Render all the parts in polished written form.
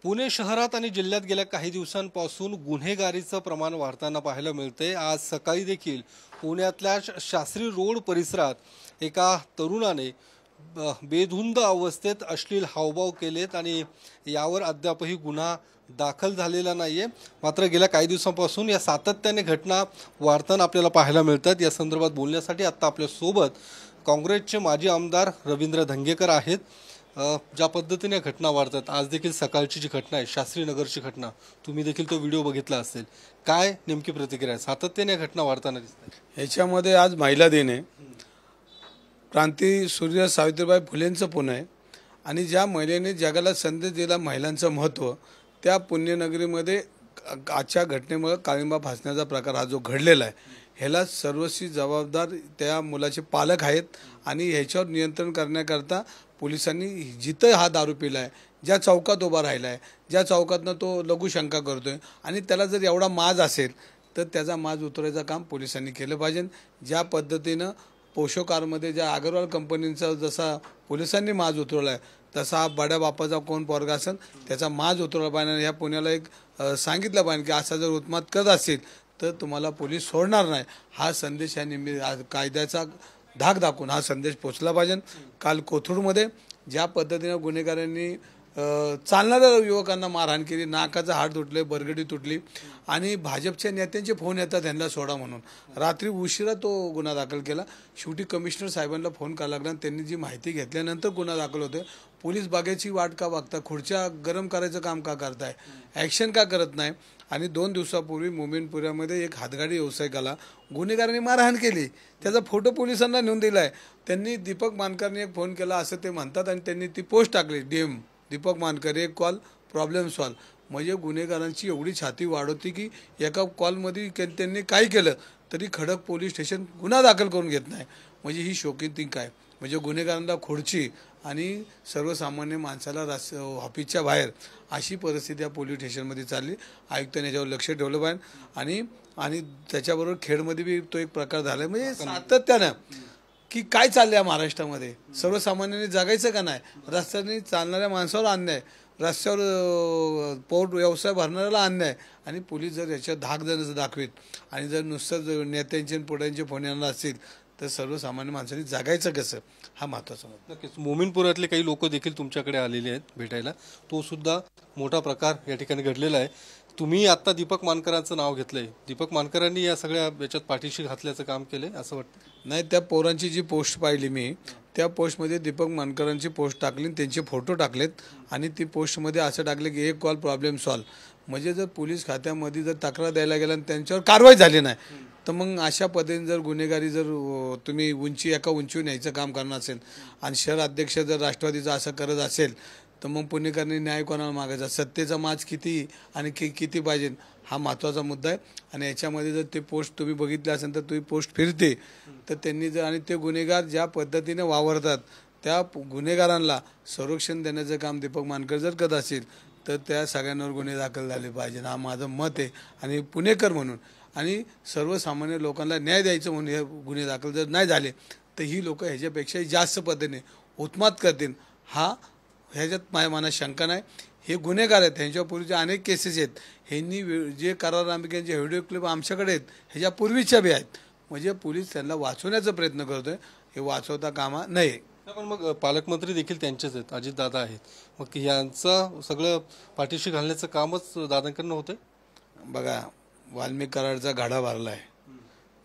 पुणे शहरात आणि जिल्ह्यात गेल्या काही दिवसांपासून गुन्हेगारीचं प्रमाण वाढताना पाहायला मिळते। आज सकाळी देखील पुण्यातल्या शास्त्री रोड परिसरात एका तरुणाने बेधुंद अवस्थेत अश्लील हावभाव केलेत आणि यावर अद्यापही गुन्हा दाखल झालेला नाहीये। मात्र गेल्या काही दिवसांपासून या सातत्याने घटना वाढताना आपल्याला पाहायला मिळतात। या संदर्भात बोलण्यासाठी आता आपल्या सोबत काँग्रेसचे माजी आमदार रवींद्र धंगेकर आहेत। ज्या पद्धतीने घटना वाढतात, आज देखील सकाळची जी घटना आहे शास्त्री नगरची घटना, तुम्ही देखील तो व्हिडिओ बघितला असेल, काय नेमकी प्रतिक्रिया आहे? सातत्याने घटना वाढताना दिसतात। ह्याच्यामध्ये आज महिला दिन आहे, क्रांती सूर्य सावित्रीबाई फुलेंचं पुणे आहे आणि ज्या महिलेने जगाला संदेश दिला महिलांचं महत्त्व, त्या पुण्यनगरीमध्ये आजच्या घटनेमुळे काळिंबा फासण्याचा प्रकार हा जो घडलेला आहे, ह्याला सर्वस्वी जबाबदार त्या मुलाचे पालक आहेत आणि ह्याच्यावर नियंत्रण करण्याकरता पोलिसांनी जिथं हा दारू पिला आहे, ज्या चौकात उभा राहिला आहे, ज्या चौकातनं तो लघुशंका करतोय आणि त्याला जर एवढा माज असेल तर त्याचा माज उतरायचं काम पोलिसांनी केलं पाहिजे। ज्या पद्धतीनं पोशो कारमध्ये ज्या अग्रवाल कंपनीचा जसा पोलिसांनी माज उतरवला आहे, तसा हा बड्या बापाचा कोण पोरगा असेल त्याचा माज उतरवला पाहिजे। ह्या पुण्याला एक सांगितलं पाहिजे की असा जर उत्मात करत असेल तर तुम्हाला पोलीस सोडणार नाही, हा संदेश या कायद्याचा धाक दाखवून हा संदेश पोचला पाहिजे। काल कोथरूडमध्ये ज्या पद्धतीने गुन्हेगारांनी चालणाऱ्या युवकांना मारहाण केली, नाकाचा हाड तुटले, बरगडी तुटली आणि भाजपच्या नेत्यांचे फोन येतात त्यांना सोडा म्हणून, रात्री उशिरा तो गुन्हा दाखल केला। शेवटी कमिशनर साहेबांना फोन करावा लागला, त्यांनी जी माहिती घेतल्यानंतर गुन्हा दाखल होते। पोलीस बागेची वाट का बघता, खुर्च्या गरम करायचं काम का करताय, ॲक्शन का करत नाही? आणि 2 दिवसापूर्वी मोमीनपुऱ्यामध्ये एक हातगाडी व्यावसायिकाला गुन्हेगारांनी मारहाण केली, त्याचा फोटो पोलिसांना नेऊन दिला आहे। त्यांनी दीपक मानकरने एक फोन केला असं ते म्हणतात आणि त्यांनी ती पोस्ट टाकली, डीएम दीपक मानकर, एक कॉल प्रॉब्लेम सॉल्व। म्हणजे गुन्हेगारांची एवढी छाती वाढवती की एका कॉलमध्ये त्यांनी काय केलं तरी खडक पोलीस स्टेशन गुन्हा दाखल करून घेत नाही। म्हणजे ही शोकिंग काय, म्हणजे गुन्हेगारांना खोडची आणि सर्वसामान्य माणसाला ऑफिसच्या बाहेर अशी परिस्थिती या पोलीस स्टेशनमध्ये चालली। आयुक्तांनी याच्यावर लक्ष ठेवलं पाहिजे आणि त्याच्याबरोबर खेडमध्ये बी तो एक प्रकार झाला। म्हणजे सातत्यानं की काय चाललं आहे महाराष्ट्रामध्ये, सर्वसामान्यांनी जगायचं का नाही, रस्त्याने चालणाऱ्या माणसावर अन्याय, रस्त्यावर पोट व्यवसाय भरणाऱ्याला अन्याय, आणि पोलीस जर याच्या धाक जर दाखवीत आणि जर नुसतं नेत्यांचे पुढ्यांचे फोन येणार असतील तर सर्वसामान्य माणसांनी जगायचं कसं, हा महत्त्वाचा मुद्दा। नक्कीच मोमीनपुरातले काही लोक देखील तुमच्याकडे आलेले आहेत भेटायला, तो सुद्धा मोठा प्रकार या ठिकाणी घडलेला आहे। तुम्ही आता दीपक मानकरांचं नाव घेतलंय, दीपक मानकरांनी या सगळ्या याच्यात पाठीशी घातल्याचं काम केलंय असं वाटतं? नाही, त्या पोरांची जी पोस्ट पाहिली मी, त्या पोस्टमध्ये दीपक मानकरांची पोस्ट टाकली, त्यांचे फोटो टाकलेत आणि ती पोस्टमध्ये असं टाकले की एक कॉल प्रॉब्लेम सॉल्व। म्हणजे जर पोलीस खात्यामध्ये जर तक्रार द्यायला गेला आणि त्यांच्यावर कारवाई झाली नाही तर मग अशा पद्धतीने जर गुन्हेगारी जर तुम्ही एका उंचीवर न्यायचं काम करणार असेल आणि शहर अध्यक्ष जर राष्ट्रवादीचं असं करत असेल तर मग पुणेकरांनी न्याय कोणाला मागायचा, सत्तेचा माज किती आणि किती पाहिजे, हा महत्त्वाचा मुद्दा आहे। आणि याच्यामध्ये जर ते पोस्ट तुम्ही बघितले असेल तर तुम्ही पोस्ट फिरते तर त्यांनी जर आणि ते गुन्हेगार ज्या पद्धतीने वावरतात त्या गुन्हेगारांना संरक्षण देण्याचं काम दीपक मानकर जर करत असेल तर त्या सगळ्यांवर गुन्हे दाखल झाले पाहिजे, हा माझं मत आहे। आणि पुणेकर म्हणून आणि सर्वसामान्य लोकांना न्याय द्यायचं म्हणून हे गुन्हे दाखल जर नाही झाले तर ही लोक ह्याच्यापेक्षाही जास्त पद्धतीने उत्मात करतील, ह्याच्यात माझ्या मनात शंका नाही। हे गुन्हेगार आहेत, ह्यांच्यापूर्वीचे अनेक केसेस आहेत, ह्यांनी जे करार अंबिकांचे व्हिडिओ क्लिप आमच्याकडे आहेत ह्याच्या पूर्वीच्या बी आहेत। म्हणजे पोलीस त्यांना वाचवण्याचा प्रयत्न करतोय, हे वाचवता कामा नये। पण मग पालकमंत्री देखील त्यांचेच आहेत, अजितदादा आहेत, मग यांचं सगळं पाठीशी घालण्याचं कामच दादांकडनं होतंय। बघा, वाल्मिक कराडचा गाडा भरला आहे,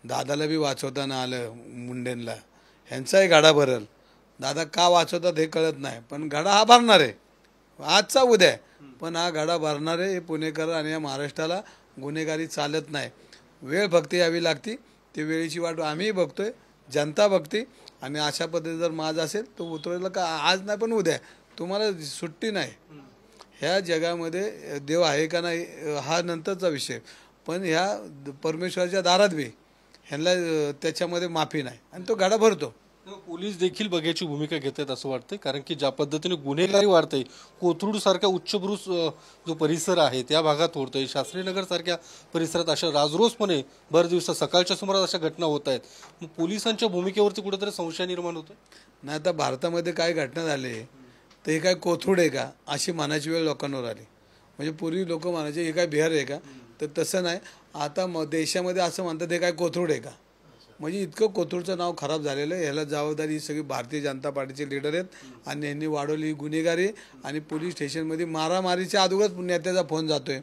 दादाला बी वाचवताना आलं मुंडेंना, ह्यांचाही गाडा भरल, दादा का वाचवतात हे कळत नाही, पण गाडा हा भरणार आहे आजचा उद्या, पण हा गाडा भरणार आहे। हे पुणेकर आणि या महाराष्ट्राला गुन्हेगारी चालत नाही, वेळ फक्त यावी लागती, ते वेळेची वाट आम्ही बघतोय, जनता बघते। आणि अशा पद्धतीने जर माज असेल तो उतरवला का आज नाही पण उद्या, तुम्हाला सुट्टी नाही। ह्या जगामध्ये देव आहे का नाही हा नंतरचा विषय, पण ह्या परमेश्वराच्या दारात बी ह्यांना त्याच्यामध्ये माफी नाही आणि तो गाडा भरतो। पोलीस देखील बघायची भूमिका घेत आहेत असं वाटतं, कारण की ज्या पद्धतीने गुन्हेगारी वाढते, कोथरूड सारखा उच्चभ्रू जो परिसर आहे त्या भागात होतोय, शास्त्रीनगर सारख्या परिसरात अशा राजरोसपणे भर दिवसा सकाळच्या सुमारास अशा घटना होत आहेत, मग पोलिसांच्या भूमिकेवरती कुठेतरी संशय निर्माण होतोय। नाही, आता भारतामध्ये काय घटना झाली तर हे काय कोथरूड आहे का अशी म्हणायची वेळ लोकांवर आली। म्हणजे पूर्वी लोक म्हणायचे हे काय बिहार आहे का, तर तसं नाही. आता देशामध्ये असं म्हणतात हे काय कोथरूड आहे का. म्हणजे इतकं कोथरूडचं नाव खराब झालेलं आहे. ह्याला जबाबदारी ही सगळी भारतीय जनता पार्टीचे लीडर आहेत आणि यांनी वाढवली गुन्हेगारी आणि पोलीस स्टेशनमध्ये मारामारीच्या अगोदर नेत्याचा फोन जातोय.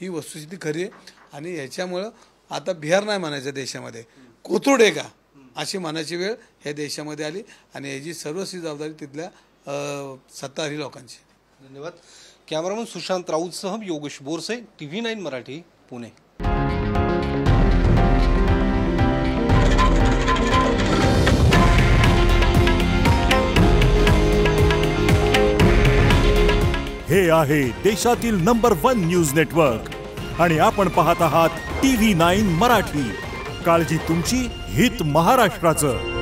ही वस्तुस्थिती खरी आहे आणि ह्याच्यामुळं आता बिहार नाही म्हणायचं देशामध्ये, कोथरूड आहे का अशी म्हणायची वेळ ह्या देशामध्ये आली आणि ह्याची सर्वस्वी जबाबदारी तिथल्या सत्ताधारी लोकांची. धन्यवाद. कॅमेरामन सुशांत राऊतसह योगेश बोरसे, TV9 मराठी, पुणे. हे आहे देशातील नंबर 1 न्यूज नेटवर्क आणि आपण पाहत आहात TV9 मराठी. काळजी तुमची, हित महाराष्ट्राचं.